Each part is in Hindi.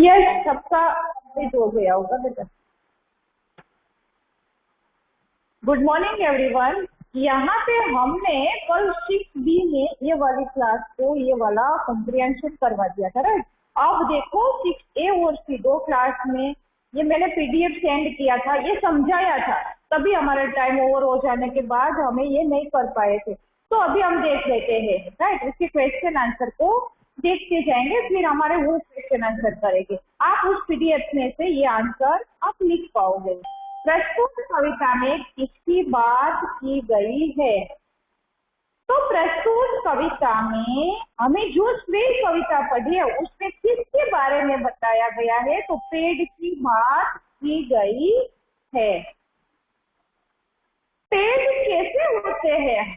यस, सबका कंप्लीट हो गया होगा बेटा। Good morning everyone. यहाँ पे हमने कल 6B में ये वाली क्लास को ये वाला कॉम्प्रिहेंशन करवा दिया था, राइट। अब देखो 6A और C दो क्लास में ये मैंने PDF सेंड किया था, ये समझाया था, तभी हमारा टाइम ओवर हो जाने के बाद हमें ये नहीं कर पाए थे। तो अभी हम देख लेते हैं, राइट। उसके क्वेश्चन आंसर को देखते जाएंगे, फिर हमारे वो क्वेश्चन आंसर करेंगे। आप उस PDF में से ये आंसर आप लिख पाओगे। प्रस्तुत कविता में किसकी बात की गई है? तो प्रस्तुत कविता में हमें जो श्रेय कविता पढ़ी है उसमें किसके बारे में बताया गया है? तो पेड़ की बात की गई है। पेड़ कैसे होते हैं?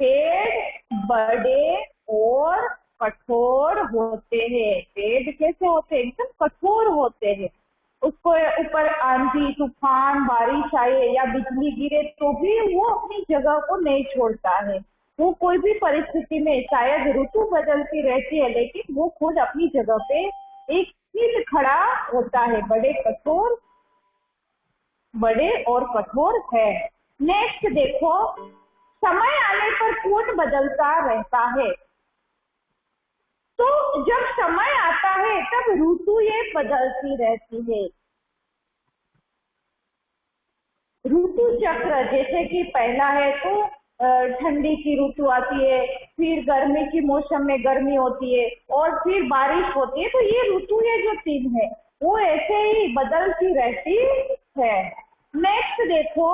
पेड़ बड़े और कठोर होते हैं। पेड़ कैसे होते हैं? एकदम कठोर होते हैं। उसको ऊपर आंधी, तूफान, बारिश आए या बिजली गिरे तो भी वो अपनी जगह को नहीं छोड़ता है। वो कोई भी परिस्थिति में, शायद ऋतु बदलती रहती है, लेकिन वो खुद अपनी जगह पे एक स्थिर खड़ा होता है। बड़े और कठोर है। नेक्स्ट देखो, समय आने पर कौन बदलता रहता है? तो जब समय आता है तब ऋतु ये बदलती रहती है। ऋतु चक्र, जैसे कि पहला है तो ठंडी की ऋतु आती है, फिर गर्मी की मौसम में गर्मी होती है और फिर बारिश होती है। तो ये ऋतु ये जो तीन है वो ऐसे ही बदलती रहती है। नेक्स्ट देखो,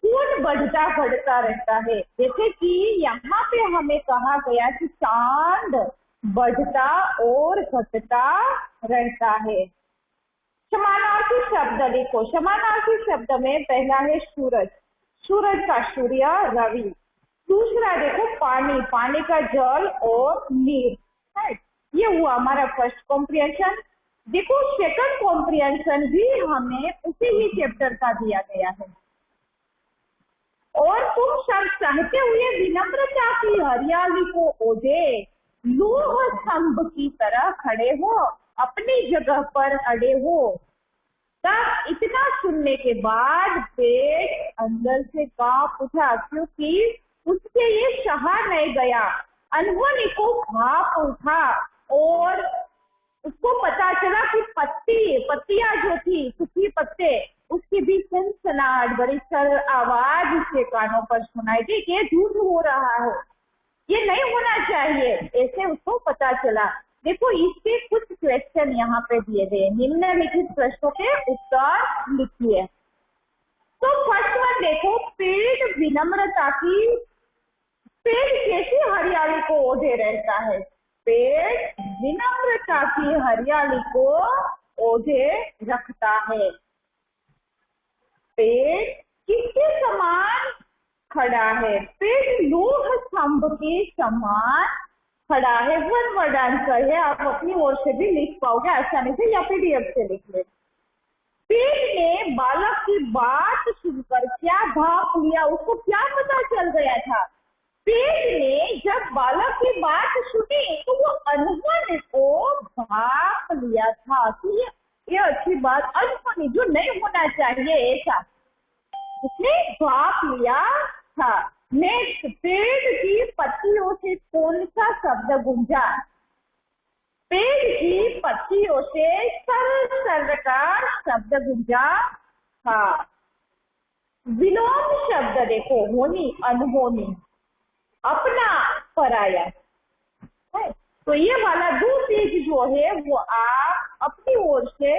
कौन बढ़ता घटता रहता है? जैसे कि यहाँ पे हमें कहा गया कि चांद बढ़ता और घटता रहता है। समानार्थी शब्द लिखो। समानार्थी शब्द में पहला है सूरज, सूरज का सूर्य, रवि। दूसरा देखो पानी, पानी का जल और नीर, राइट। ये हुआ हमारा फर्स्ट कॉम्प्रिहेंशन। देखो सेकंड कॉम्प्रिहेंशन भी हमें उसी ही चैप्टर का दिया गया है। और तुम सब चाहते हुए विनम्रता की हरियाली को ओढ़े लौह स्तंभ की तरह खड़े हो, अपनी जगह पर अड़े हो। तब इतना सुनने के बाद पेड़ अंदर से कांप उठा, क्योंकि उससे ये सहा नहीं गया। अनहोनी को भाप उठा और उसको पता चला कि पत्तियां जो थी, सूखी पत्ते, उसकी भी सनसनाहट बड़ी सर आवाज उसके कानों पर सुनाई दी कि झूठ हो रहा है, ये नहीं होना चाहिए, ऐसे उसको पता चला। देखो इसके कुछ क्वेश्चन यहाँ पे दिए गए, निम्नलिखित प्रश्नों के उत्तर लिखिए। तो फर्स्ट वन देखो, पेड़ विनम्रता की, पेड़ कैसी हरियाली को ओढ़े रहता है? पेड़ विनम्रता की हरियाली को ओढ़े रखता है। पेड़ किसके समान खड़ा है? पेड़ लौह स्तंभ के समान खड़ा है। वन वर्ड आंसर है, आप अपनी ओर से भी लिख पाओगे आसानी से या PDF से लिख ले। पेड़ ने बालक की बात सुनकर क्या भाप लिया? उसको क्या पता चल गया था? पेड़ ने जब बालक की बात सुनी तो वो अनहोनी को भाप लिया था कि ये अच्छी बात, अनहोनी जो नहीं होना चाहिए ऐसा उसने भाप लिया था। नेक्स्ट, पेड़ की पत्तियों से कौन सा शब्द गूंजा? पेड़ की पत्तियों से सर का शब्द गूंजा था। विलोम शब्द देखो, होनी, अनहोनी, अपना, पराया, है। तो ये वाला दो चीज जो है वो आप अपनी ओर से,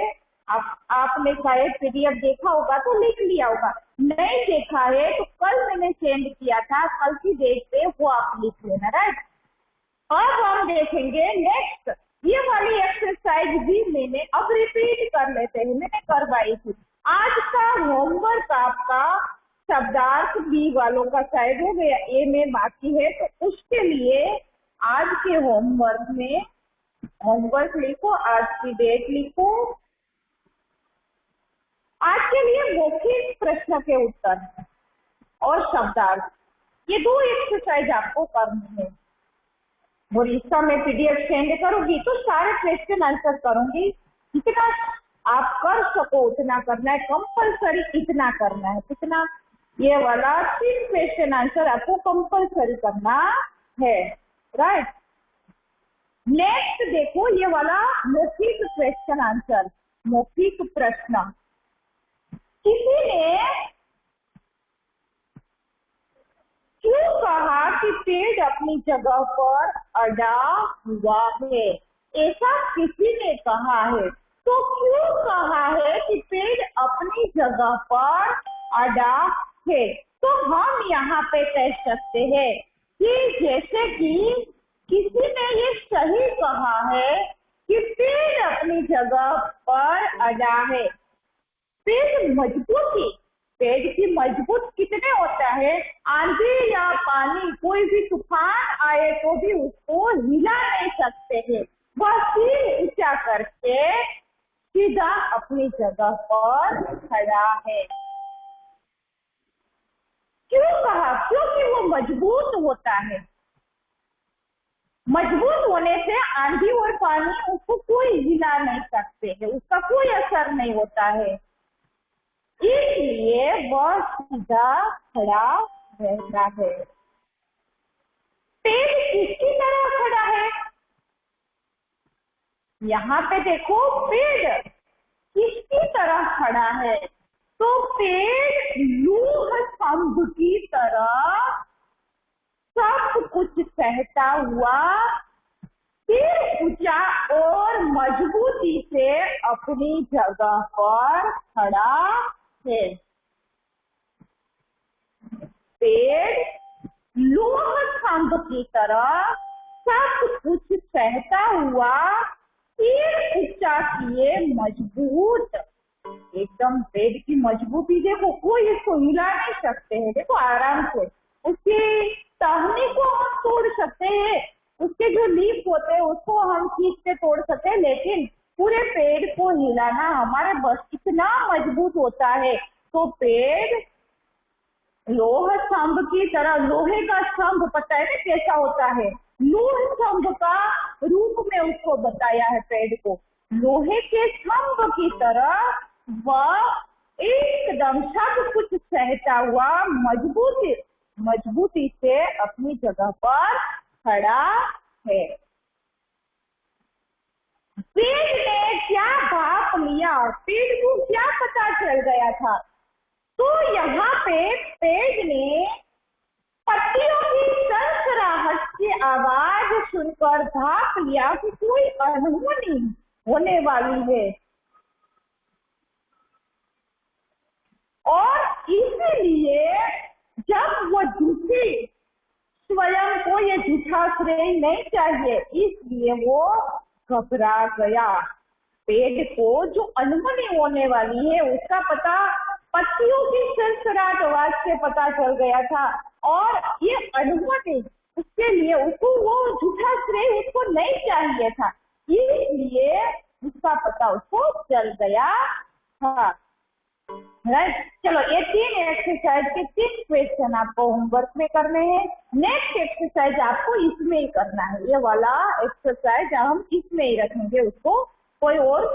आपने शायद PDF देखा होगा तो लिख लिया होगा, नहीं देखा है तो कल मैंने सेंड किया था, कल की डेट पे वो आप लिख लेना, राइट। अब हम देखेंगे नेक्स्ट, ये वाली एक्सरसाइज भी मैंने अब रिपीट कर लेते हैं, मैंने करवाई थी। आज का होमवर्क आपका शब्दार्थ B वालों का शायद हो गया, A में बाकी है, तो उसके लिए आज के होमवर्क में होमवर्क लिखो, आज की डेट लिखो, आज के लिए मौखिक प्रश्न के उत्तर और शब्दार्थ, ये दो एक्सरसाइज आपको करनी है। और इसका मैं PDF सेंड करूंगी तो सारे क्वेश्चन आंसर करूंगी, जितना आप कर सको उतना करना है, कंपलसरी इतना करना है। कितना? ये वाला 3 क्वेश्चन आंसर आपको कंपलसरी करना है, राइट। नेक्स्ट देखो ये वाला मौखिक क्वेश्चन आंसर, मौखिक प्रश्न। किसी ने क्यों कहा कि पेड़ अपनी जगह पर अड़ा हुआ है? ऐसा किसी ने कहा है, तो क्यों कहा है कि पेड़ अपनी जगह पर अड़ा है? तो हम यहाँ पे कह सकते हैं कि जैसे कि किसी ने ये सही कहा है कि पेड़ अपनी जगह पर अड़ा है। पेड़ की मजबूत कितने होता है? आंधी या पानी, कोई भी तूफान आए तो भी उसको हिला नहीं सकते हैं। वह सिर ऊंचा करके सीधा अपनी जगह पर खड़ा है। क्यों कहा? क्योंकि वो मजबूत होता है। मजबूत होने से आंधी और पानी उसको कोई हिला नहीं सकते हैं, उसका कोई असर नहीं होता है, इसलिए वह सीधा खड़ा रहता है। पेड़ किसकी तरह खड़ा है? यहाँ पे देखो पेड़ किसकी तरह खड़ा है? तो पेड़ लौह स्तंभ की तरह सब कुछ सहता हुआ सिर ऊंचा और मजबूती से अपनी जगह पर खड़ा है। पेड़ लौह स्तंभ की तरह सब कुछ सहता हुआ सिर ऊंचा किए मजबूत, एकदम पेड़ की मजबूती देखो, कोई इसको हिला नहीं सकते हैं। देखो आराम से उसकी टहनी को हम तोड़ सकते हैं, उसके जो लीफ होते हैं उसको हम खींच के तोड़ सकते हैं, लेकिन पूरे पेड़ को हिलाना हमारे बस इतना मजबूत होता है। तो पेड़ लोह स्तंभ की तरह, लोहे का स्तंभ पता है ना कैसा होता है? लोह स्तंभ का रूप में उसको बताया है पेड़ को। लोहे के स्तंभ की तरह वह एकदम सब कुछ सहता हुआ मजबूती से अपनी जगह पर खड़ा है। पेड़ ने क्या भाप लिया? पेड़ को क्या पता चल गया था? तो यहाँ पे पेड़ ने पत्तियों की सरसराहट की आवाज सुनकर भाप लिया कि कोई अनहोनी होने वाली है, और इसीलिए जब वो झूठी, स्वयं को ये झूठा श्रेय नहीं चाहिए, इसलिए वो घबरा गया। पेड़ को जो अनहोनी होने वाली है उसका पता पत्तियों की सरसराहट आवाज से पता चल गया था, और ये अनहोनी उसके लिए उसको वो झूठा श्रेय उसको नहीं चाहिए था, इसलिए उसका पता उसको चल गया था, राइट। चलो ये 3 एक्सरसाइज के 3 क्वेश्चन आपको होमवर्क में करने हैं। नेक्स्ट एक्सरसाइज आपको इसमें ही करना है, ये वाला एक्सरसाइज हम इसमें ही रखेंगे, उसको कोई और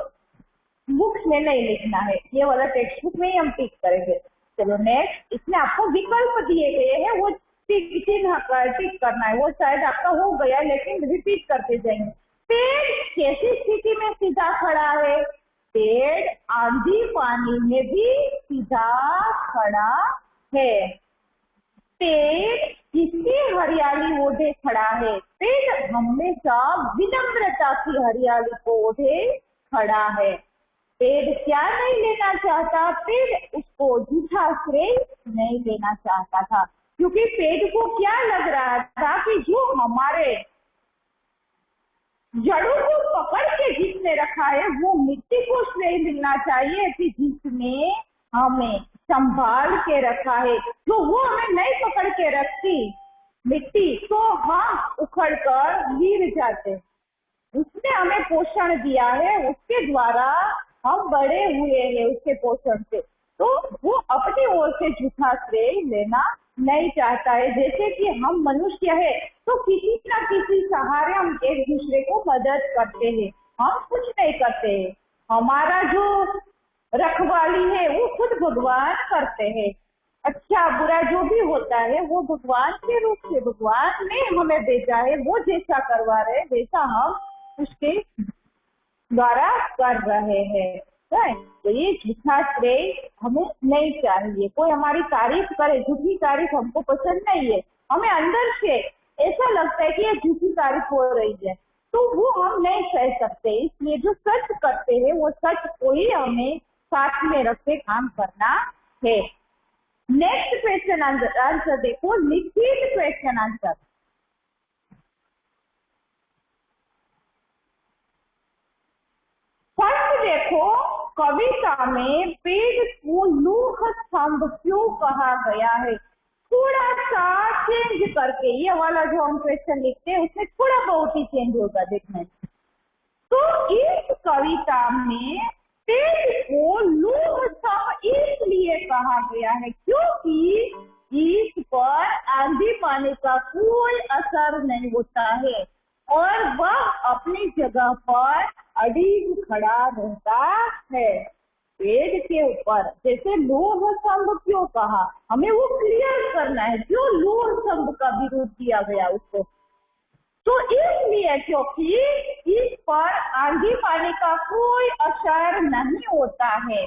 बुक्स में नहीं लिखना है, ये वाला टेक्स्ट बुक में ही हम टिक करेंगे। चलो नेक्स्ट, इसमें आपको विकल्प दिए गए हैं, वो टिक करना है, वो शायद आपका हो गया लेकिन रिपीट करते जाएंगे। पेड़ कैसी स्थिति में सीधा खड़ा है? पेड़ आंधी पानी में भी सीधा खड़ा है। पेड़ किसकी हरियाली ओढ़े खड़ा है? पेड़ हमेशा विनम्रता की हरियाली को ओढ़े खड़ा है। पेड़ क्या नहीं लेना चाहता? पेड़ उसको झूठा श्रेय नहीं लेना चाहता था, क्योंकि पेड़ को क्या लग रहा था कि जो हमारे जड़ों को पकड़ के जिसने रखा है वो मिट्टी को श्रेय मिलना चाहिए कि जिसने हमें संभाल के रखा है। जो वो हमें नहीं पकड़ के रखती मिट्टी, तो हम उखड़ कर गिर जाते। उसने हमें पोषण दिया है, उसके द्वारा हम बड़े हुए हैं उसके पोषण से, तो वो अपनी ओर से झूठा श्रेय लेना नहीं चाहता है। जैसे कि हम मनुष्य है तो किसी न किसी सहारे हम एक दूसरे को मदद करते हैं, हम कुछ नहीं करते हैं, हमारा जो रखवाली है वो खुद भगवान करते हैं। अच्छा बुरा जो भी होता है वो भगवान के रूप से भगवान ने हमें भेजा है, वो जैसा करवा रहे वैसा हम उसके द्वारा कर रहे हैं। तो ये झूठा श्रेय हमें नहीं चाहिए। कोई हमारी तारीफ करे, झूठी तारीफ हमको पसंद नहीं है, हमें अंदर से ऐसा लगता है कि ये झूठी तारीफ हो रही है, तो वो हम नहीं सह सकते। इसलिए जो सच करते हैं वो सच को ही हमें साथ में रख के काम करना है। नेक्स्ट क्वेश्चन आंसर देखो, लिखित क्वेश्चन आंसर। फर्स्ट देखो, कविता में पेड़ को लौह स्तंभ क्यों कहा गया है? थोड़ा सा चेंज करके, ये वाला जो हम क्वेश्चन लिखते हैं उसमें थोड़ा बहुत ही चेंज होगा, देखना। तो इस कविता में पेड़ को लौह स्तंभ इसलिए कहा गया है क्योंकि इस पर आंधी पानी का कोई असर नहीं होता है और वह अपनी जगह पर अडिग खड़ा रहता है। पेड़ के ऊपर जैसे लौह स्तंभ क्यों कहा, हमें वो क्लियर करना है, क्यों लौह स्तंभ का विरोध किया गया उसको। तो इसलिए क्योंकि इस पर आंधी पानी का कोई असर नहीं होता है।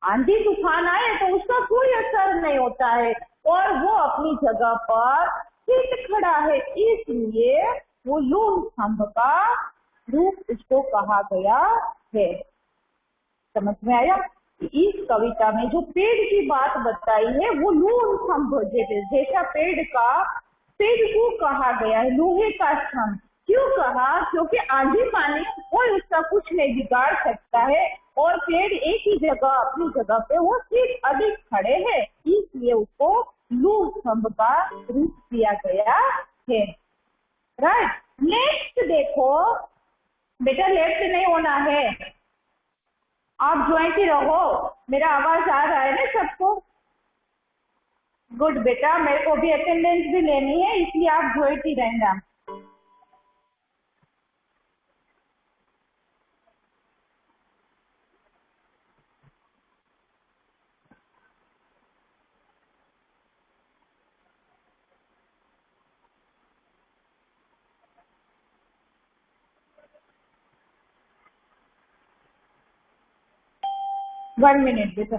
आंधी तूफान आए तो उसका कोई असर नहीं होता है और वो अपनी जगह पर स्थिर खड़ा है, इसलिए वो लौह स्तंभ का रूप उसको कहा गया है। समझ में आया? इस कविता में जो पेड़ की बात बताई है वो लौह स्तंभ जैसा पेड़ को कहा गया है, लोहे का स्तंभ। क्यों कहा? क्योंकि आंधी पानी कोई उसका कुछ नहीं बिगाड़ सकता है और पेड़ एक ही जगह अपनी जगह पे वो सिर्फ अधिक खड़े हैं, इसलिए उसको लौह स्तंभ का रूप दिया गया है। राइट। नेक्स्ट देखो बेटा, लेफ्ट नहीं होना है, आप ज्वाइंट ही रहो। मेरा आवाज आ रहा है ना सबको? गुड बेटा, मेरे को भी अटेंडेंस भी लेनी है, इसलिए आप ज्वाइंट ही रहना। वन मिनट बेटा।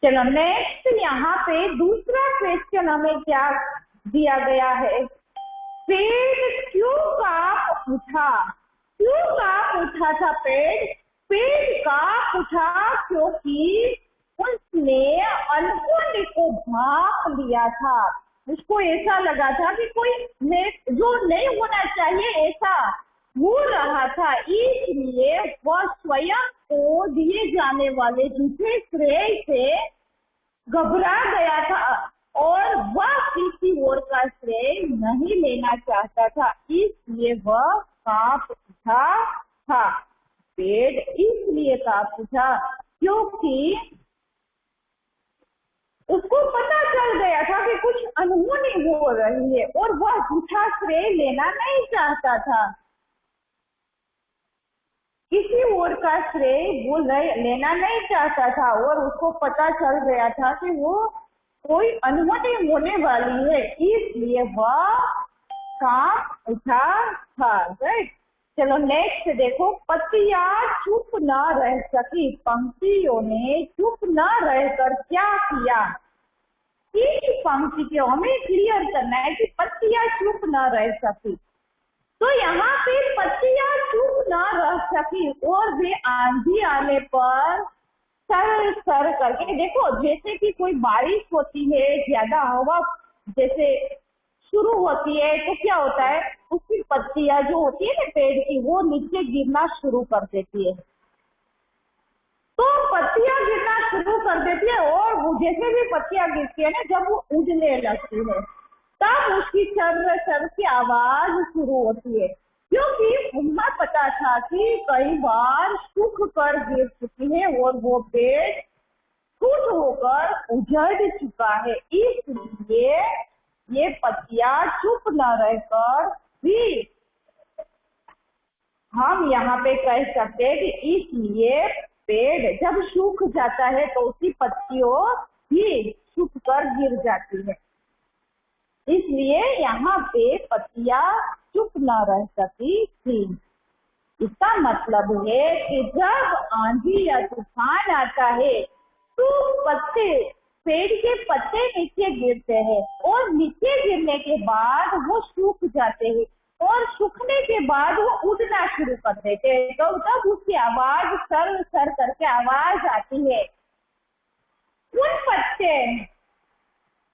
चलो नेक्स्ट, यहाँ पे दूसरा क्वेश्चन हमें क्या दिया गया है? पेड़ क्यों कांप उठा? क्यों कांप उठा था पेड़? पेड़ कांप उठा क्योंकि उसने अनहोनी को भांप लिया था। उसको ऐसा लगा था कि कोई जो नहीं होना चाहिए ऐसा हो रहा था, इसलिए वह स्वयं को दिए जाने वाले झूठे श्रेय से घबरा गया था और वह किसी और का श्रेय नहीं लेना चाहता था, इसलिए वह कांप उठा था। पेड़ इसलिए कांप उठा क्योंकि उसको पता चल गया था कि कुछ अनहोनी हो रही है और वह झूठा श्रेय लेना नहीं चाहता था, किसी और का श्रेय वो लेना नहीं चाहता था और उसको पता चल गया था कि वो कोई अनहोनी होने वाली है, इसलिए वह कांप उठा था। राइट। चलो नेक्स्ट देखो, पत्तियां चुप न रह सकी। पंक्तियों ने चुप न रहकर क्या किया? इस पंक्ति को हमें क्लियर करना है कि पत्तियां चुप न रह सकी। तो यहाँ पे पत्तियां चुप न रह सकी और वे आंधी आने पर सर सर करके, देखो जैसे कि कोई बारिश होती है, ज्यादा हवा जैसे शुरू होती है तो क्या होता है, उसकी पत्तियां जो होती है ना पेड़ की, वो नीचे गिरना शुरू कर देती है। तो पत्तियां गिरना शुरू कर देती है और वो जैसे भी पत्तियां गिरती है ना, जब वो उड़ने लगती है तब उसकी सर सर की आवाज शुरू होती है। क्योंकि उन्हें पता था कि कई बार सूख कर गिर चुकी है और वो पेड़ टूट होकर उजड़ चुका है, इसलिए ये पत्तियां चुप न रहकर भी हम यहाँ पे कह सकते हैं कि इसलिए पेड़ जब सूख जाता है तो उसकी पत्तियों भी सूख कर गिर जाती है, इसलिए यहाँ पे पत्तियां चुप न रह सकी थी। इसका मतलब है कि जब आंधी या तूफान आता है तो पेड़ के पत्ते नीचे गिरते हैं और नीचे गिरने के बाद वो सूख जाते हैं और सूखने के बाद वो उड़ना शुरू कर देते हैं, तो तब उसकी आवाज सर सर करके आवाज आती है। उन पत्ते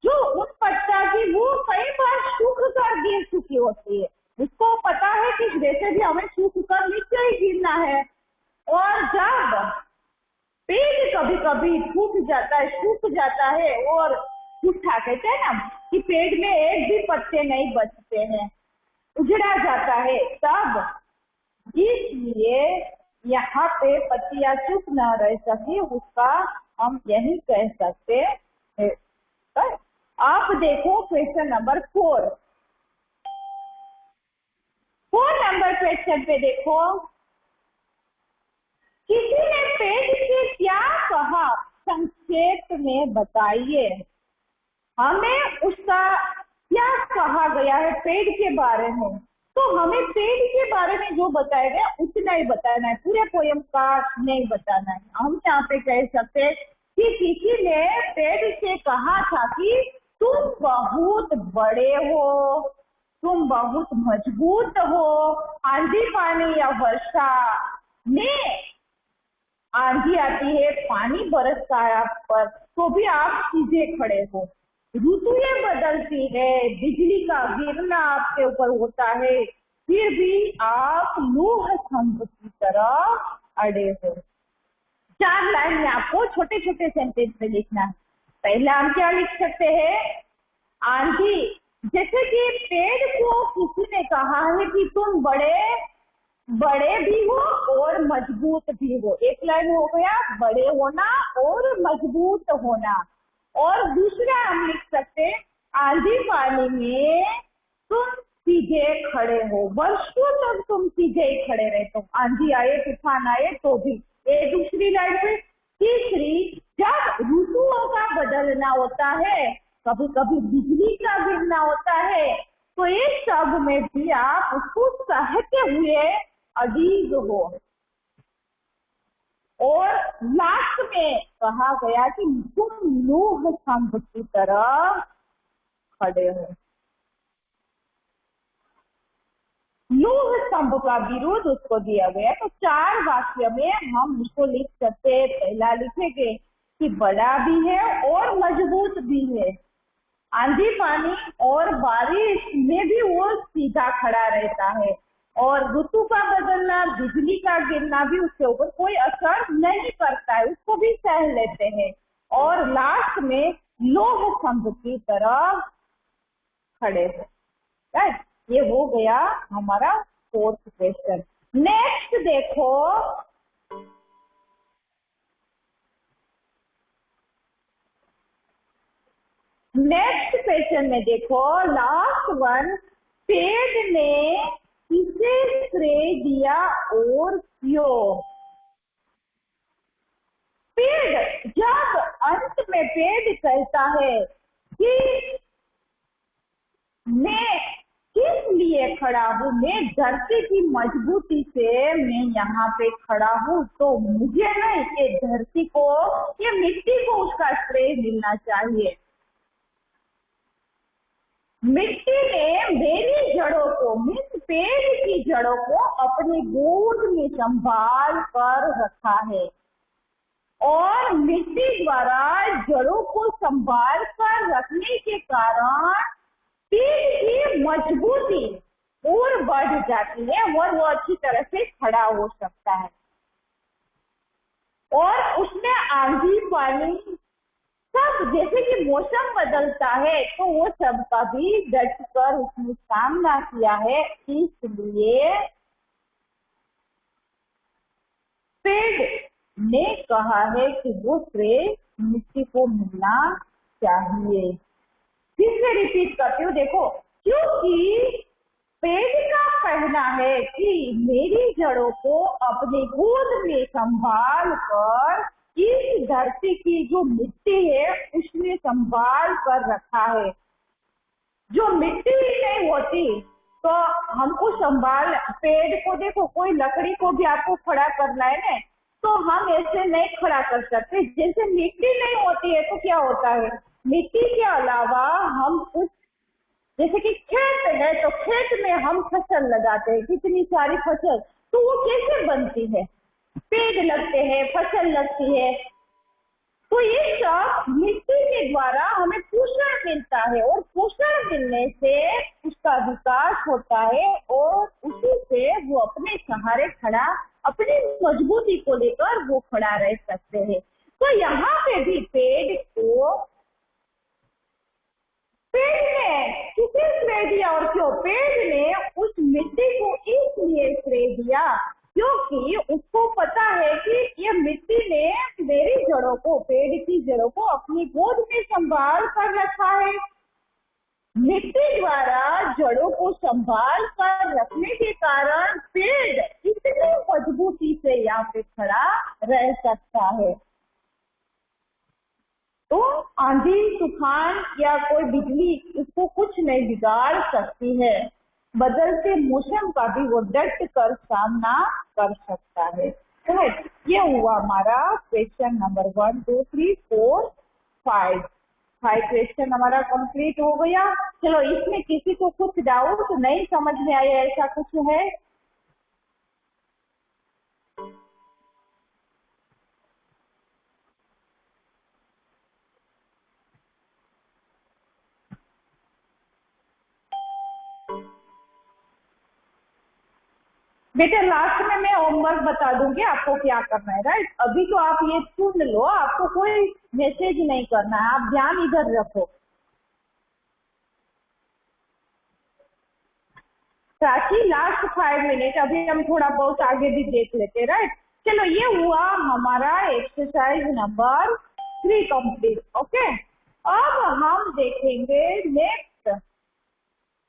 जो उन पत्ता की वो कई बार सूख कर गिर चुकी होती है, उसको पता है कि जैसे भी हमें सूख कर नीचे ही गिरना है, और जब पेड़ कभी कभी सूख जाता है और सूखा कहते हैं ना कि पेड़ में एक भी पत्ते नहीं बचते हैं, उजड़ा जाता है, तब इसलिए यहाँ पे पत्तियां चुप न रह सकी, उसका हम यही कह सकते हैं। आप देखो क्वेश्चन नंबर 4 नंबर क्वेश्चन पे देखो, किसी ने पेड़ से क्या कहा संक्षेप में बताइए। हमें उसका क्या कहा गया है पेड़ के बारे में, तो हमें पेड़ के बारे में जो बताया गया उतना ही बताना है, पूरे पोयम का नहीं बताना है। हम यहाँ पे कह सकते हैं कि किसी ने पेड़ से कहा था कि तुम बहुत बड़े हो, तुम बहुत मजबूत हो, आंधी पानी या वर्षा में आंधी आती है, पानी बरसता है आप पर, तो भी आप सीधे खड़े हो। ऋतुएं बदलती है, बिजली का गिरना आपके ऊपर होता है, फिर भी आप लौह स्तंभ की तरह अड़े हो। 4 लाइन में आपको छोटे छोटे सेंटेंस में लिखना है। पहला हम क्या लिख सकते हैं, आंधी, जैसे कि पेड़ को किसी ने कहा है कि तुम बड़े भी हो और मजबूत भी हो। एक लाइन हो गया बड़े होना और मजबूत होना। और दूसरा हम लिख सकते हैं आंधी पानी में तुम सीधे खड़े हो, वर्षों तक तुम सीधे ही खड़े रहते हो, आंधी आए तूफान आए तो भी। ये दूसरी लाइन पे। तीसरी, जब ऋतुओं का बदलना होता है, कभी कभी बिजली का गिरना होता है, तो इस सब में भी आप उसको सहते हुए अजीज हो। और लास्ट में कहा गया कि तुम लौह स्तंभ की तरह खड़े हो। लौह स्तंभ का विरोध उसको दिया गया, तो 4 वाक्य में हम उसको लिख सकते हैं। पहला लिखेंगे कि बड़ा भी है और मजबूत भी है, आंधी पानी और बारिश में भी वो सीधा खड़ा रहता है, और ऋतु का बदलना, बिजली का गिरना भी उसके ऊपर कोई असर नहीं करता है, उसको भी सह लेते हैं। और लास्ट में लौह स्तंभ की तरह खड़े हैं। राइट, ये हो गया हमारा 4th क्वेश्चन। नेक्स्ट देखो, नेक्स्ट क्वेश्चन में देखो, लास्ट वन, पेड़ ने किसे श्रेय दिया और क्यों। पेड़, जब अंत में पेड़ कहता है कि मैं किस लिए खड़ा हूँ, मैं धरती की मजबूती से मैं यहाँ पे खड़ा हूँ, तो मुझे नहीं, ये धरती को, ये मिट्टी को उसका श्रेय मिलना चाहिए। मिट्टी ने मेरी जड़ों को, मीन्स पेड़ की जड़ों को अपनी गोद में संभाल कर रखा है, और मिट्टी द्वारा जड़ों को संभाल कर रखने के कारण पेड़ की मजबूती और बढ़ जाती है और वो अच्छी तरह से खड़ा हो सकता है। और उसमें आंधी पानी सब, जैसे कि मौसम बदलता है तो वो सब का भी डट कर उसने सामना किया है, इसलिए ने कहा है कि वो श्रेय मिट्टी को मिलना चाहिए। फिर से रिपीट करती हूँ, देखो, क्योंकि पेड़ का कहना है कि मेरी जड़ों को अपनी गोद में संभाल कर इस धरती की जो मिट्टी है उसने संभाल कर रखा है। जो मिट्टी ही नहीं होती तो हमको संभाल, पेड़ को देखो, कोई लकड़ी को भी आपको खड़ा करना है ना, तो हम ऐसे नहीं खड़ा कर सकते। जैसे मिट्टी नहीं होती है तो क्या होता है, मिट्टी के अलावा हम कुछ, जैसे कि खेत है तो खेत में हम फसल लगाते हैं, कितनी सारी फसल, तो वो कैसे बनती है, पेड़ लगते हैं, फसल लगती है। तो ये सब मिट्टी के द्वारा हमें पोषण मिलता है और पोषण मिलने से उसका विकास होता है और उसी से वो अपने सहारे खड़ा, अपनी मजबूती को लेकर वो खड़ा रह सकते हैं। तो यहाँ पे भी पेड़ ने किसे श्रेय दिया और क्यों? पेड़ ने उस मिट्टी को इसलिए श्रेय दिया क्योंकि उसको पता है कि ये मिट्टी ने मेरी जड़ों को, पेड़ की जड़ों को अपनी गोद में संभाल कर रखा है। मिट्टी द्वारा जड़ों को संभाल कर रखने के कारण पेड़ इतनी मजबूती से यहाँ पे खड़ा रह सकता है। तो आंधी, तूफान या कोई बिजली उसको कुछ नहीं बिगाड़ सकती है। बदलते मौसम का भी वो डट कर सामना कर सकता है। राइट, ये हुआ हमारा क्वेश्चन नंबर 1, 2, 3, 4, 5 क्वेश्चन हमारा कंप्लीट हो गया। चलो, इसमें किसी को कुछ डाउट नहीं समझ में आया, ऐसा कुछ है? बेटा लास्ट में मैं होमवर्क बता दूंगी आपको क्या करना है। राइट, अभी तो आप ये सुन लो, आपको कोई मैसेज नहीं करना है, आप ध्यान इधर रखो। प्राची, लास्ट 5 मिनट, अभी हम थोड़ा बहुत आगे भी देख लेते हैं। राइट, चलो, ये हुआ हमारा एक्सरसाइज नंबर 3 कंप्लीट। ओके, अब हम देखेंगे नेक्स्ट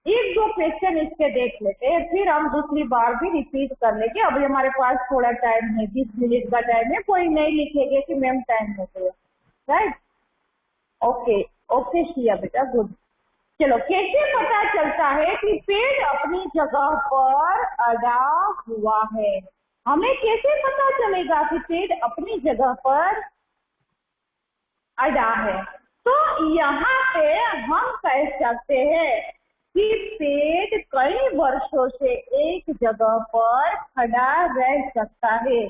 1-2 क्वेश्चन इसके देख लेते हैं, फिर हम दूसरी बार भी रिपीट कर लेंगे। अभी हमारे पास थोड़ा टाइम है, 20 मिनट का टाइम है, कोई नहीं लिखेगा कि मैम टाइम हो गया। राइट, ओके ओके शिया बेटा, गुड। चलो, कैसे पता चलता है कि पेड़ अपनी जगह पर अड़ा हुआ है? हमें कैसे पता चलेगा कि पेड़ अपनी जगह पर अड़ा है? तो यहाँ पे हम कह सकते हैं कि पेड़ कई वर्षों से एक जगह पर खड़ा रह सकता है।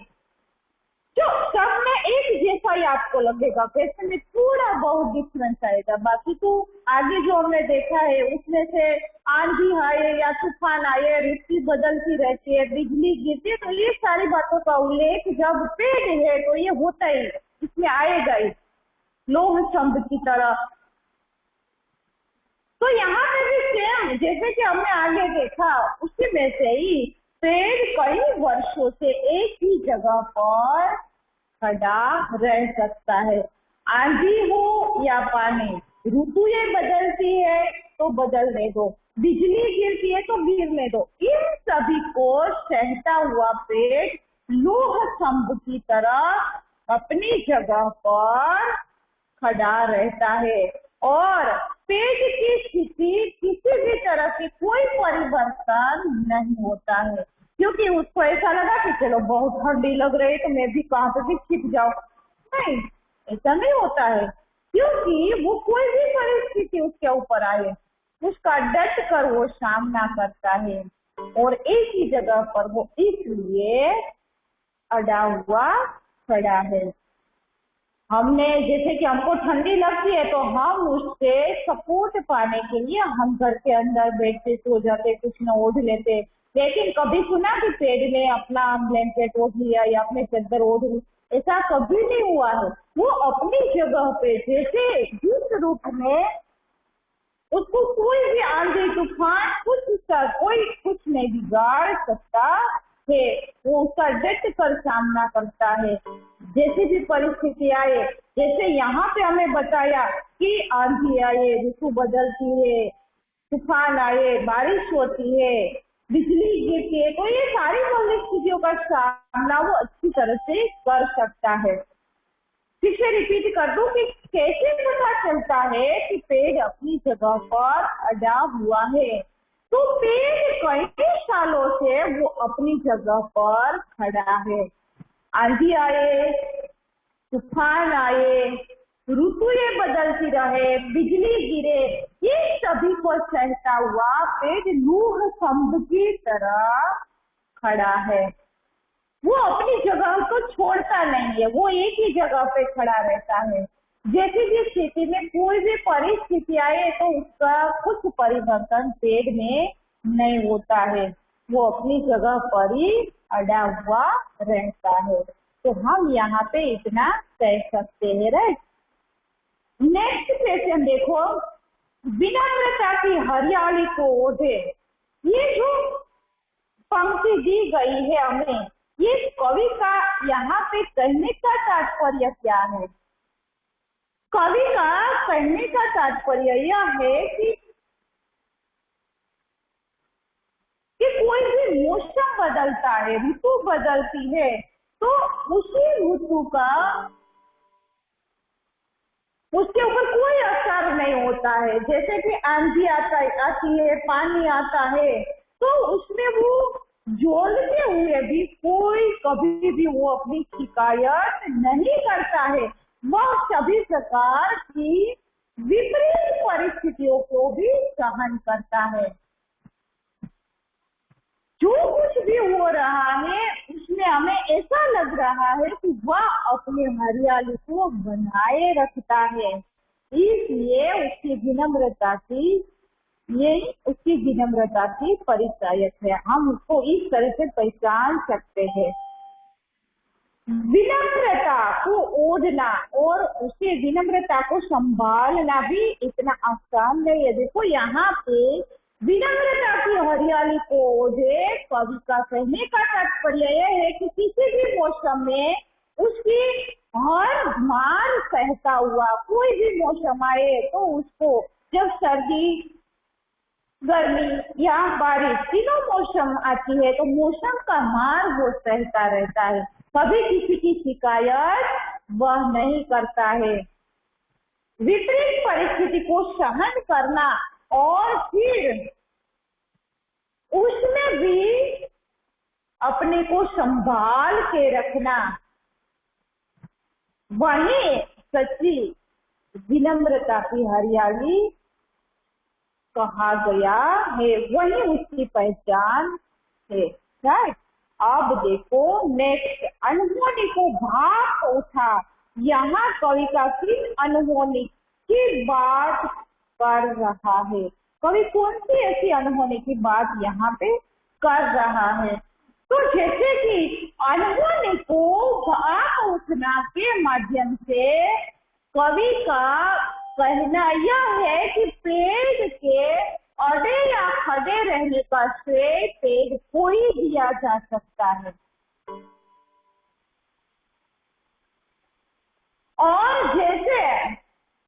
जो सब में एक जैसा ही आपको लगेगा, कैसे में थोड़ा बहुत डिफरेंस आएगा, बाकी तो आगे जो हमने देखा है उसमें से आंधी आए या तूफान आए, ऋतु बदलती रहती है, बिजली गिरती है, तो ये सारी बातों का उल्लेख जब पेड़ है तो ये होता ही, इसमें आएगा ही, लोह स्तंभ की तरह। तो यहाँ पे भी सेम, जैसे कि हमने आगे देखा उसी में से ही पेड़ कई वर्षों से एक ही जगह पर खड़ा रह सकता है। आंधी हो या पानी, ऋतुएं बदलती है तो बदलने दो, बिजली गिरती है तो गिरने दो, इन सभी को सहता हुआ पेड़ लोह स्तंभ की तरह अपनी जगह पर खड़ा रहता है और पेड़ की स्थिति किसी भी तरह की कोई परिवर्तन नहीं होता है, क्योंकि उसको ऐसा लगा कि चलो बहुत ठंडी लग रही है तो मैं भी कहाँ पे भी छिप जाऊं। नहीं, ऐसा नहीं होता है, क्योंकि वो कोई भी परिस्थिति उसके ऊपर आए उसका डट कर वो सामना करता है और एक ही जगह पर वो इसलिए अड़ा हुआ खड़ा है। हमने जैसे कि हमको ठंडी लगती है तो हम उससे सपोर्ट पाने के लिए हम घर के अंदर बैठते, सो जाते, कुछ न ओढ़ लेते, लेकिन कभी सुना कि पेड़ ने अपना ब्लैंकेट ओढ़ लिया या अपने चादर ओढ़ ली? ऐसा कभी नहीं हुआ है। वो अपनी जगह पे जैसे जिस रूप में उसको कोई भी आंधी तूफान कोई कुछ नहीं बिगाड़ सकता है, वो उसका डट कर सामना करता है। जैसी भी परिस्थिति आए, जैसे यहाँ पे हमें बताया कि आंधी आए, ऋतु बदलती है, तूफान आए, बारिश होती है, बिजली गिरती है, तो ये सारी परिस्थितियों का सामना वो अच्छी तरह से कर सकता है। फिर से रिपीट कर दूं कि कैसे पता चलता है कि पेड़ अपनी जगह पर अड़ा हुआ है। तो पेड़ कई सालों से वो अपनी जगह पर खड़ा है। आंधी आए, तूफान आए, ऋतुएं बदलती रहे, बिजली गिरे, ये सभी को सहता हुआ पेड़ लौह स्तंभ की तरह खड़ा है। वो अपनी जगह को छोड़ता नहीं है, वो एक ही जगह पे खड़ा रहता है। जैसी भी स्थिति में कोई भी परिस्थिति आए तो उसका कुछ परिवर्तन पेड़ में नहीं होता है, वो अपनी जगह पर ही अड़ा हुआ रहता है। तो हम यहाँ पे इतना कह सकते हैं, राइट। नेक्स्ट क्वेश्चन देखो, विनम्रता की हरियाली को ओढ़े, ये जो पंक्ति दी गई है हमें, ये कवि का यहाँ पे कहने का तात्पर्य क्या है? कवि का कहने का तात्पर्य यह है कि कोई भी मौसम बदलता है, ऋतु बदलती है, तो उसी ऋतु का उसके ऊपर कोई असर नहीं होता है। जैसे कि आंधी आती है, पानी आता है, तो उसमें वो झोलते हुए भी कोई कभी भी वो अपनी शिकायत नहीं करता है। वह सभी प्रकार की विपरीत परिस्थितियों को भी सहन करता है। जो कुछ भी हो रहा है उसमें हमें ऐसा लग रहा है कि वह अपनी हरियाली को बनाए रखता है, इसलिए उसकी विनम्रता की परिचायक है। हम उसको इस तरह से पहचान सकते हैं। विनम्रता को ओढ़ना और उसके विनम्रता को संभालना भी इतना आसान नहीं है। देखो यहाँ पे विनम्रता की हरियाली को ओढ़े, कवि का कहने का तात्पर्य यह है कि किसी भी मौसम में उसकी हर मार सहता हुआ, कोई भी मौसम आए तो उसको, जब सर्दी, गर्मी या बारिश तीनों मौसम आती है तो मौसम का मार वो सहता रहता है, कभी किसी की शिकायत वह नहीं करता है। विपरीत परिस्थिति को सहन करना और फिर उसमें भी अपने को संभाल के रखना, वही सच्ची विनम्रता की हरियाली कहा गया है, वही उसकी पहचान है, राइट। अब देखो नेक्स्ट, अनहोनी को भाप उठा। यहाँ कवि का किन अनहोनी की बात कर रहा है? कवि कौन सी ऐसी अनहोनी की बात यहाँ पे कर रहा है? तो जैसे कि अनहोनी को भाप उठना के माध्यम से कवि का कहना यह है कि पेड़ के अड़े या खड़े रहने का श्रेय पेड़ को ही दिया जा सकता है। और जैसे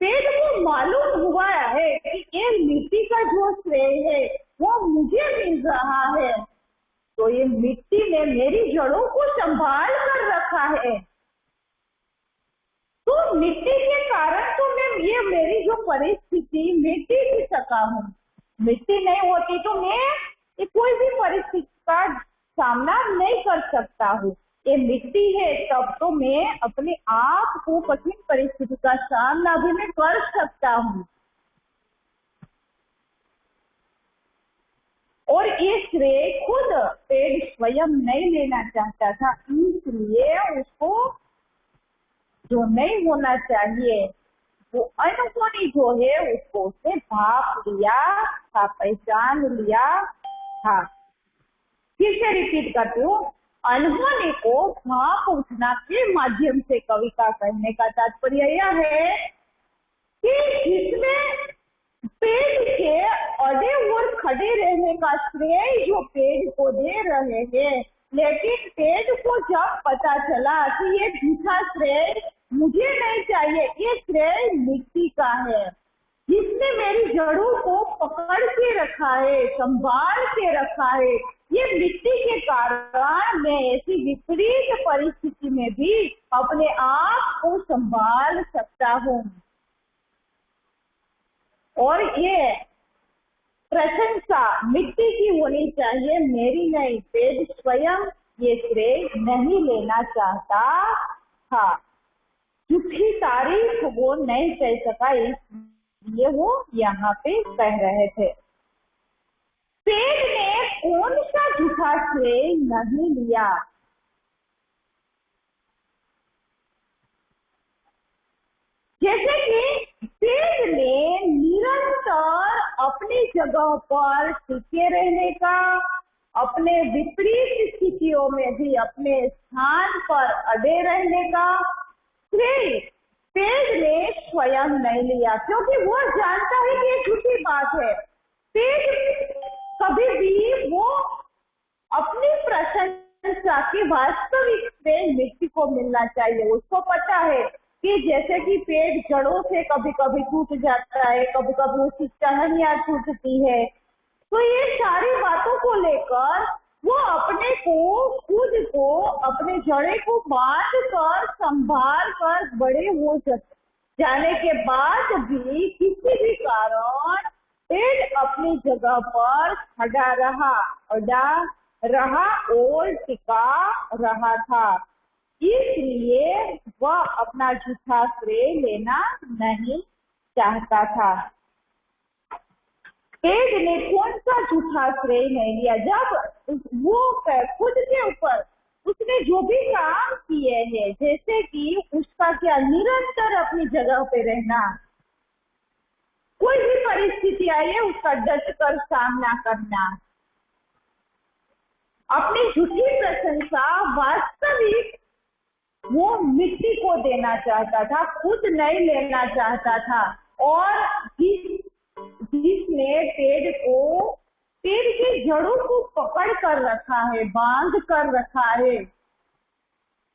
पेड़ को मालूम हुआ है कि ये मिट्टी का जो श्रेय है वो मुझे मिल रहा है, तो ये मिट्टी ने मेरी जड़ों को संभाल कर रखा है, तो मिट्टी के कारण तो मैं ये मेरी जो परिस्थिति मिट्टी भी सका हूँ। मिट्टी नहीं होती तो मैं ये कोई भी परिस्थिति का सामना नहीं कर सकता हूँ। ये मिट्टी है तब तो मैं अपने आप को कठिन परिस्थिति का सामना भी मैं कर सकता हूँ। और ये श्रेय खुद पेड़ स्वयं नहीं लेना चाहता था, इसलिए उसको जो नहीं होना चाहिए वो अनहोनी जो है उसको उसने भाप लिया था, पहचान लिया था। फिर से रिपीट करती हूँ, अनहोनी को भाप उठना के माध्यम से कवि का कहने का तात्पर्य यह है कि जिसमें पेड़ के अड़े और खड़े रहने का श्रेय जो पेड़ को दे रहे हैं लेकिन पेड़ को जब पता चला कि ये झूठा श्रेय मुझे नहीं चाहिए, ये श्रेय मिट्टी का है जिसने मेरी जड़ों को पकड़ के रखा है, संभाल के रखा है, ये मिट्टी के कारण मैं ऐसी विपरीत परिस्थिति में भी अपने आप को संभाल सकता हूँ। और ये प्रशंसा मिट्टी की होनी चाहिए, मेरी नहीं। पेड़ स्वयं ये श्रेय नहीं लेना चाहता था, झूठी तारीफ वो नहीं कह सका, इसलिए वो यहाँ पे कह रहे थे। पेड़ ने कौन सा झूठा श्रेय नहीं लिया? जैसे कि पेड़ ने निरंतर अपनी जगह पर टिके रहने का, अपने विपरीत स्थितियों में भी अपने स्थान पर अड़े रहने का श्रेय पेड़ ने स्वयं नहीं लिया, क्योंकि वो जानता है कि ये झूठी बात है। पेड़ कभी भी वो अपनी प्रशंसा की वास्तविक श्रेय मिट्टी को मिलना चाहिए। उसको पता है कि जैसे कि पेड़ जड़ों से कभी कभी टूट जाता है, कभी कभी उसकी टहनियां टूटती है, तो ये सारी बातों को लेकर वो अपने को, खुद को, अपने जड़े को बांध कर, संभाल कर बड़े हो जाने के बाद भी किसी भी कारण पेड़ अपनी जगह पर खड़ा रहा, अड़ा रहा और टिका रहा था। इसलिए वह अपना झूठा श्रेय लेना नहीं चाहता था। पेड़ ने कौन सा झूठा श्रेय नहीं लिया? जब वो खुद के ऊपर उसने जो भी काम किए हैं, जैसे कि उसका क्या निरंतर अपनी जगह पे रहना, कोई भी परिस्थिति आई है उसका डट कर सामना करना, अपनी झूठी प्रशंसा वास्तविक वो मिट्टी को देना चाहता था, खुद नहीं लेना चाहता था। और जिसने पेड़ की जड़ों को पकड़ कर रखा है, बांध कर रखा है,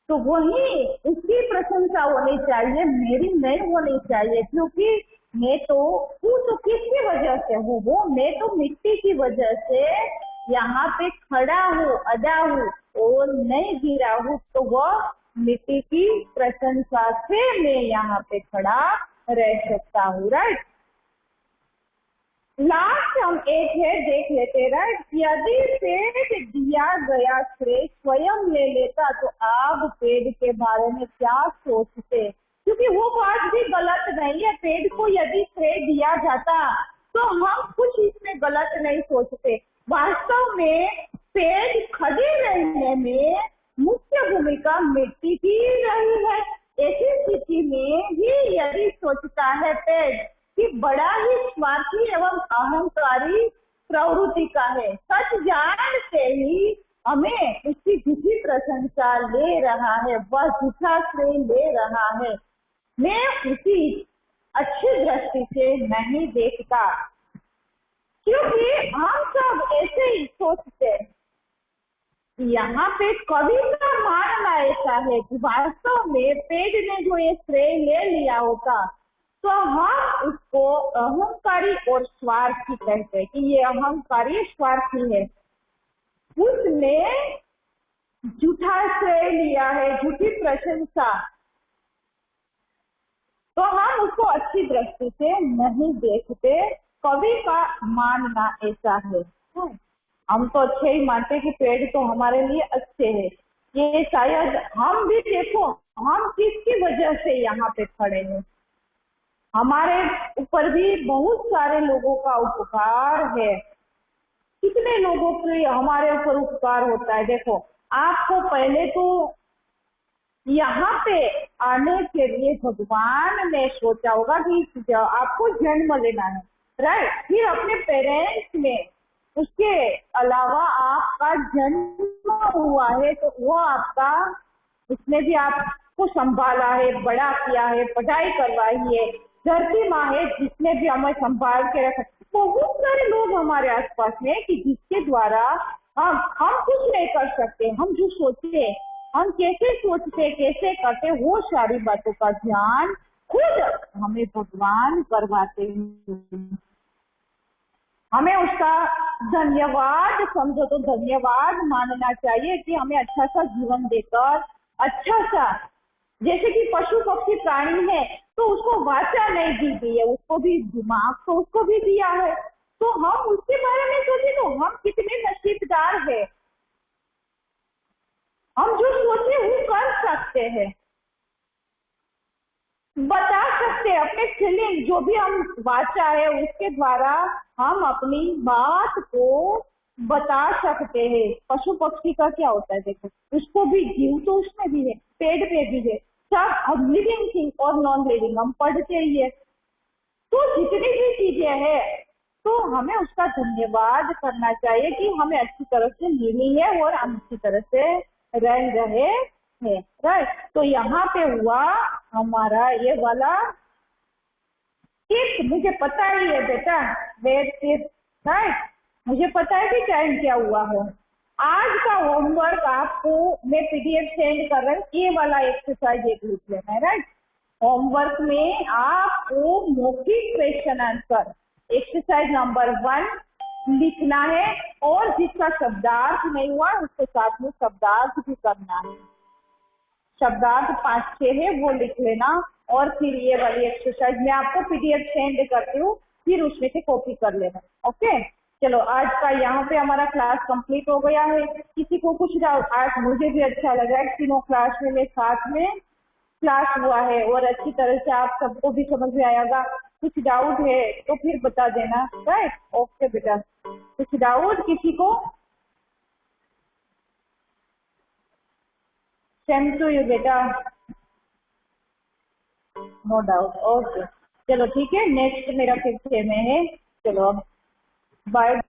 तो वही उसकी प्रशंसा होनी चाहिए, मेरी नहीं होनी चाहिए। क्योंकि मैं तो हूँ, तो किसकी वजह से हूँ? वो मैं तो मिट्टी की वजह से यहाँ पे खड़ा हूँ, अड़ा हूँ और नहीं गिरा हूँ, तो वह मिट्टी की प्रशंसा से मैं यहाँ पे खड़ा रह सकता हूँ। राइट, लास्ट हम एक है देख लेते। राइट, यदि पेड़ दिया गया श्रेय स्वयं ले लेता तो आप पेड़ के बारे में क्या सोचते? क्योंकि वो बात भी गलत नहीं है, पेड़ को यदि श्रेय दिया जाता तो हम कुछ इसमें गलत नहीं सोचते। वास्तव में पेड़ खड़े रहने में मुख्य भूमिका मिट्टी की रही है। ऐसी स्थिति में ही यदि सोचता है पेड़ कि बड़ा ही स्वार्थी एवं अहंकारी प्रवृत्ति का है, सच जानते ही हमें उसकी झूठी प्रशंसा ले रहा है, वह झूठा श्रेय ले रहा है, मैं उसी अच्छी दृष्टि से नहीं देखता। क्योंकि हम सब ऐसे ही सोचते हैं। यहाँ पे कवि का मानना ऐसा है कि वास्तव में पेड़ ने जो ये श्रेय ले लिया होता तो हम उसको अहंकारी और स्वार्थी कहते हैं कि ये अहंकारी स्वार्थी है, उसने झूठा श्रेय लिया है, झूठी प्रशंसा, तो हम उसको अच्छी दृष्टि से नहीं देखते। कवि का मानना ऐसा है। हम तो अच्छे ही मानते कि पेड़ तो हमारे लिए अच्छे हैं। ये शायद हम भी देखो, हम किसकी वजह से यहाँ पे खड़े हैं। हमारे ऊपर भी बहुत सारे लोगों का उपकार है। कितने लोगों के हमारे ऊपर उपकार होता है। देखो, आपको पहले तो यहाँ पे आने के लिए भगवान ने सोचा होगा कि आपको जन्म लेना है, राइट। फिर अपने पेरेंट्स में उसके अलावा आपका जन्म हुआ है तो वो आपका, उसने भी आपको संभाला है, बड़ा किया है, पढ़ाई करवाई है। धरती माँ है जिसने भी हमें संभाल के रखा। बहुत सारे लोग हमारे आसपास में कि जिसके द्वारा हम कुछ नहीं कर सकते। हम जो सोचे, हम कैसे सोचते, कैसे करते, वो सारी बातों का ध्यान खुद हमें भगवान करवाते हैं। हमें उसका धन्यवाद, समझो तो धन्यवाद मानना चाहिए कि हमें अच्छा सा जीवन देकर, अच्छा सा, जैसे कि पशु पक्षी प्राणी है तो उसको वाचा नहीं दी गई है, उसको भी दिमाग तो उसको भी दिया है। तो हम उसके बारे में सोचे तो हम कितने नसीबदार है। हम जो सोचे वो कर सकते हैं, बता सकते हैं अपने फीलिंग, जो भी हम वाचा है उसके द्वारा हम अपनी बात को बता सकते हैं। पशु पक्षी का क्या होता है, देखो उसको भी जीव तो उसमें भी है, पेड़ पे भी है, सब लिविंग थिंग और नॉन लिविंग हम पढ़ते ही है। तो जितनी भी चीजें हैं तो हमें उसका धन्यवाद करना चाहिए कि हमें अच्छी तरह से मिली है और हम अच्छी तरह से रह रहे हैं। राइट, तो यहाँ पे हुआ हमारा ये वाला टिप्स। मुझे पता ही है बेटा, वेट टिप्स। राइट, मुझे पता है कि टाइम क्या हुआ है। आज का होमवर्क आपको मैं पीडीएफ सेंड कर रहा हूँ, ये वाला एक्सरसाइज एक लिख लेना है। राइट, होमवर्क में आपको मौखिक क्वेश्चन आंसर एक्सरसाइज नंबर 1 लिखना है और जिसका शब्दार्थ नहीं हुआ उसके साथ में शब्दार्थ भी करना है। शब्दार्थ 5-6 है वो लिख लेना और फिर ये वाली एक्सरसाइज मैं आपको पीडीएफ सेंड करती हूँ, फिर उसमें से कॉपी कर लेना। ओके, चलो आज का यहाँ पे हमारा क्लास कंप्लीट हो गया है। किसी को कुछ डाउट, आज मुझे भी अच्छा लगा है, तीनों क्लास में साथ में क्लास हुआ है और अच्छी तरह से आप सबको भी समझ में आएगा। कुछ डाउट है तो फिर बता देना। राइट, ओके बेटा, कुछ डाउट किसी को? सेम टू यू बेटा, नो डाउट। ओके, चलो ठीक है, नेक्स्ट मेरा फिर 6 में है। चलो अब बाय।